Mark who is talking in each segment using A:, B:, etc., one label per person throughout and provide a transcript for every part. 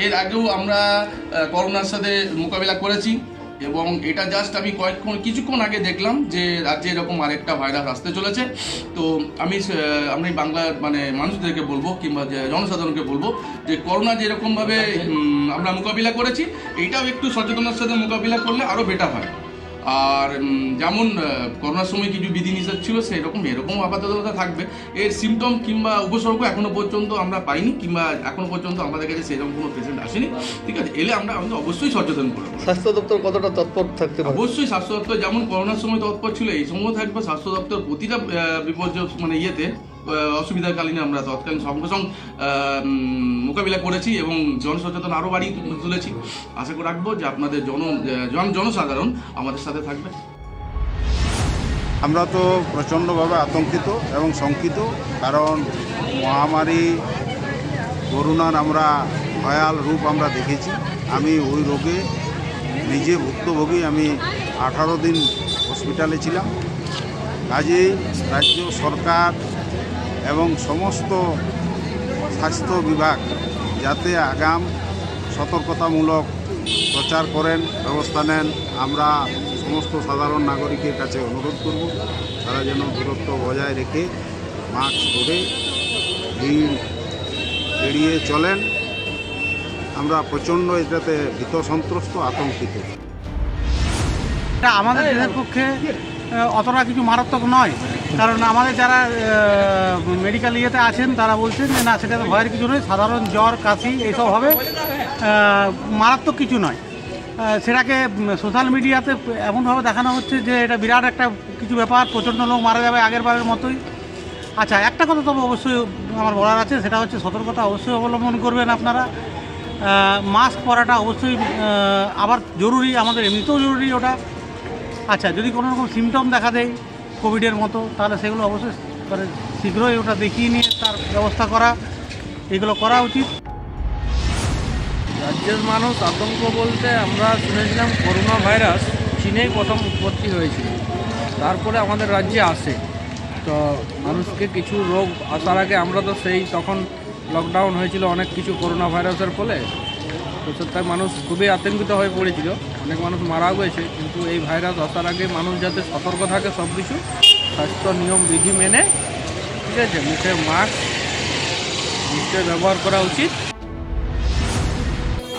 A: এর আগেও আমরা করোনার সাথে মোকাবিলা করেছি এবং এটা জাস্ট আমি কিছুক্ষণ আগে দেখলাম যে রাজ্যে এরকম আরেকটা ভাইরাস আসতে চলেছে। তো আমি বাংলার মানুষদেরকে বলবো কিংবা জনসাধারণকে বলবো যে করোনা যেরকমভাবে আমরা মোকাবিলা করেছি, এইটাও একটু সচেতনার সাথে মোকাবিলা করলে আরও বেটার হয়। আর যেমন করোনার সময় কিছু বিধিনিষেধ ছিল এরকম আপাতত থাকবে। এর সিমটম কিংবা উপসর্গ এখনো পর্যন্ত আমরা পাইনি, কিংবা এখনো পর্যন্ত আমাদের কাছে সেরকম কোনো পেশেন্ট আসেনি। ঠিক আছে, এলে আমরা অবশ্যই সচেতন করবো।
B: স্বাস্থ্য দপ্তর কতটা তৎপর থাকতে পারে?
A: অবশ্যই স্বাস্থ্য দপ্তর যেমন করোনার সময় তৎপর ছিল, এই সময় থাকবে। স্বাস্থ্য দপ্তর প্রতিটা বিপর্যয় অসুবিধাকালীন আমরা তৎকালীন সঙ্গে সঙ্গে মোকাবিলা করেছি এবং জনসচেতন আরও বাড়িয়ে তুলেছি। আশা করে রাখবো যে আপনাদের জনসাধারণ আমাদের সাথে থাকবে।
C: আমরা তো প্রচণ্ডভাবে আতঙ্কিত এবং শঙ্কিত, কারণ মহামারী করোনার আমরা ভয়াল রূপ আমরা দেখেছি। আমি ওই রোগে নিজে ভুক্তভোগী। আমি 18 দিন হসপিটালে ছিলাম। কাজেই রাজ্য সরকার এবং সমস্ত স্বাস্থ্য বিভাগ যাতে আগাম সতর্কতামূলক প্রচার করেন, ব্যবস্থা নেন, আমরা সমস্ত সাধারণ নাগরিকের কাছে অনুরোধ করব তারা যেন দূরত্ব বজায় রেখে মাস্ক পরে ভিড় এড়িয়ে চলেন। আমরা প্রচণ্ড এটাতে ভীত, সন্ত্রস্ত, আতঙ্কিত।
D: আমাদের দেশের পক্ষে অতটা কিছু মারাত্মক নয়, কারণ আমাদের যারা মেডিকেল ইয়েতে আছেন তারা বলছেন যে না, সেটা ভয়ের কিছু নয়, সাধারণ জ্বর কাশি এইসব হবে, মারাত্মক কিছু নয়। সেটাকে সোশ্যাল মিডিয়াতে এমনভাবে দেখানো হচ্ছে যে এটা বিরাট একটা কিছু ব্যাপার, প্রচণ্ড লোক মারা যাবে আগের বারের মতোই। আচ্ছা, একটা কথা তবে অবশ্যই আমার বলার আছে, সেটা হচ্ছে সতর্কতা অবশ্যই অবলম্বন করবেন আপনারা। মাস্ক পরাটা অবশ্যই আবার জরুরি, আমাদের এমনিতেও জরুরি ওটা। আচ্ছা, যদি কোনো রকম সিমটম দেখা দেয় কোভিডের মতো, তাহলে সেগুলো অবশ্যই শীঘ্রই ওটা দেখিয়ে নিয়ে তার ব্যবস্থা করা, এগুলো করা উচিত।
E: রাজ্যের মানুষ আতঙ্ক বলতে আমরা শুনেছিলাম করোনা ভাইরাস চীনেই প্রথম উৎপত্তি হয়েছিল, তারপরে আমাদের রাজ্যে আসে। তো মানুষকে কিছু রোগ আসার আগে আমরা তো তখন লকডাউন হয়েছিল অনেক কিছু করোনা ভাইরাসের ফলে, তো সেটাই মানুষ খুবই আতঙ্কিত হয়ে পড়েছিল, অনেক মানুষ মারাও গেছে। কিন্তু এই ভাইরাস আসার আগে মানুষ যাতে সতর্ক থাকে, সব কিছু স্বাস্থ্য নিয়ম বিধি মেনে, ঠিক আছে, মুখে মাস্ক নিশ্চয়ই ব্যবহার করা উচিত।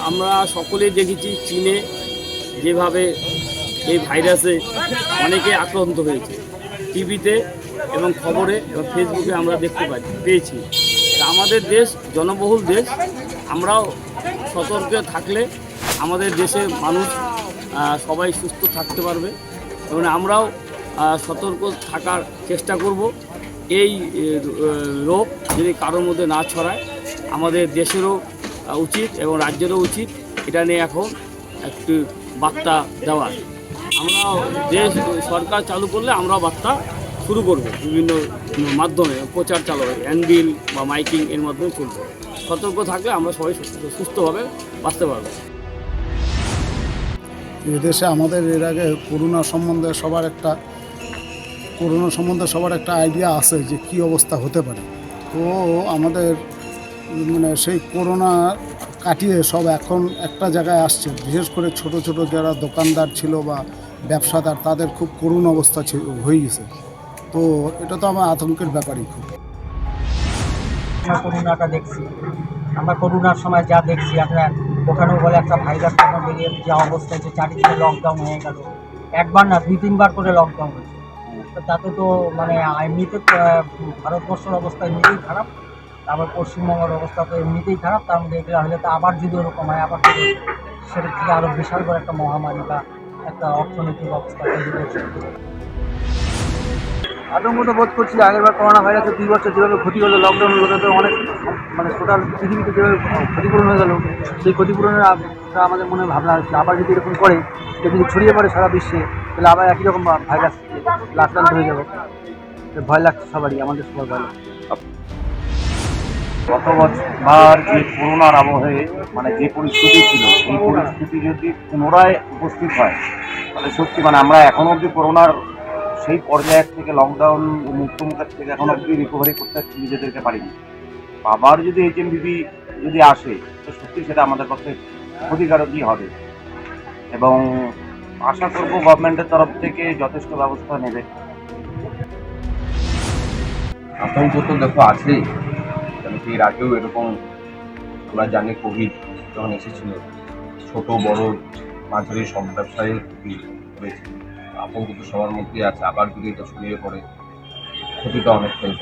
F: আমরা সকলেই দেখেছি চীনে যেভাবে এই ভাইরাসে অনেকে আক্রান্ত হয়েছে, টিভিতে এবং খবরে এবং ফেসবুকে আমরা দেখতে পেয়েছি। আমাদের দেশ জনবহুল দেশ, আমরাও সতর্ক থাকলে আমাদের দেশের মানুষ সবাই সুস্থ থাকতে পারবে এবং আমরাও সতর্ক থাকার চেষ্টা করব। এই রোগ যদি কারোর মধ্যে না ছড়ায়, আমাদের দেশেরও উচিত এবং রাজ্যেরও উচিত এটা নিয়ে এখন একটু বার্তা দেওয়ার। আমরা সরকার চালু করলে আমরাও বার্তা শুরু করব, বিভিন্ন মাধ্যমে প্রচার চালু হবে, হ্যান্ডবিল বা মাইকিং এর মাধ্যমে চলবে। সতর্ক থাকলে আমরা সবাই সুস্থভাবে বাঁচতে পারব।
G: এদেশে আমাদের এর আগে করোনা সম্বন্ধে সবার একটা আইডিয়া আছে যে কী অবস্থা হতে পারে। তো আমাদের সেই করোনা কাটিয়ে সব এখন একটা জায়গায় আসছে। বিশেষ করে ছোট ছোট যারা দোকানদার ছিল বা ব্যবসাদার, তাদের খুব করুণ অবস্থা হয়ে গেছে। তো এটা তো আমার আতঙ্কের ব্যাপারই খুব।
H: করোনাটা দেখছি, আমরা করোনার সময় যা দেখছি, আপনার ওখানেও বলে একটা ভাইরাস বেরিয়ে যা অবস্থা হচ্ছে, চারিদিকে লকডাউন হয়ে গেল, একবার না 2-3 বার করে লকডাউন হয়েছে। তো তাতে তো এমনিতে ভারতবর্ষের অবস্থা এমনিতেই খারাপ, তারপর পশ্চিমবঙ্গের অবস্থা তো এমনিতেই খারাপ, তার মধ্যে এগুলো হলে তো আবার যদি ওরকম হয়, আবার সেটা থেকে আরও বিশাল করে একটা মহামারী বা একটা অর্থনৈতিক অবস্থা তৈরি করছে। আতঙ্ক তো বোধ করছি। আগেরবার করোনা ভাইরাসে 2 বছর যেভাবে ক্ষতি হলো, লকডাউন হলো, তাতে অনেক টোটাল পৃথিবীতে যেভাবে ক্ষতিপূরণ হয়ে গেল, সেই ক্ষতিপূরণের আমাদের মনে ভাবনা হচ্ছে আবার যদি এরকম করে, যদি ছড়িয়ে পড়ে সারা বিশ্বে, তাহলে আবার একই রকম ভাইরাস আক্রান্ত হয়ে যাবে। ভয় লাগছে সবারই, আমাদের সবার ভয় লাগছে।
I: গত বছর যে করোনার আবহে যে পরিস্থিতি ছিল, এই পরিস্থিতি যদি পুনরায় উপস্থিত হয়, তাহলে সত্যি আমরা এখনো অবধি করোনার সেই পর্যায়ের থেকে, লকডাউন মুক্তমুখের থেকে এখনো অবধি রিকভারি করতে নিজেদেরকে পারিনি। আবার যদি HMPV যদি আসে, তো সত্যি সেটা আমাদের পক্ষে ক্ষতিকারকই হবে এবং আশা করব গভর্নমেন্টের তরফ থেকে যথেষ্ট ব্যবস্থা নেবে।
J: আতঙ্ক তো দেখো আছেই, কেন কি এর আগেও এরকম আমরা জানি কোভিড যখন এসেছিল ছোট বড় মাঝারি সব ব্যবসায়ী ক্ষতি হয়েছে। আতঙ্ক তো সবার মধ্যেই আছে, আবার যদি এটা ছড়িয়ে পড়ে ক্ষতিটা অনেকটাই।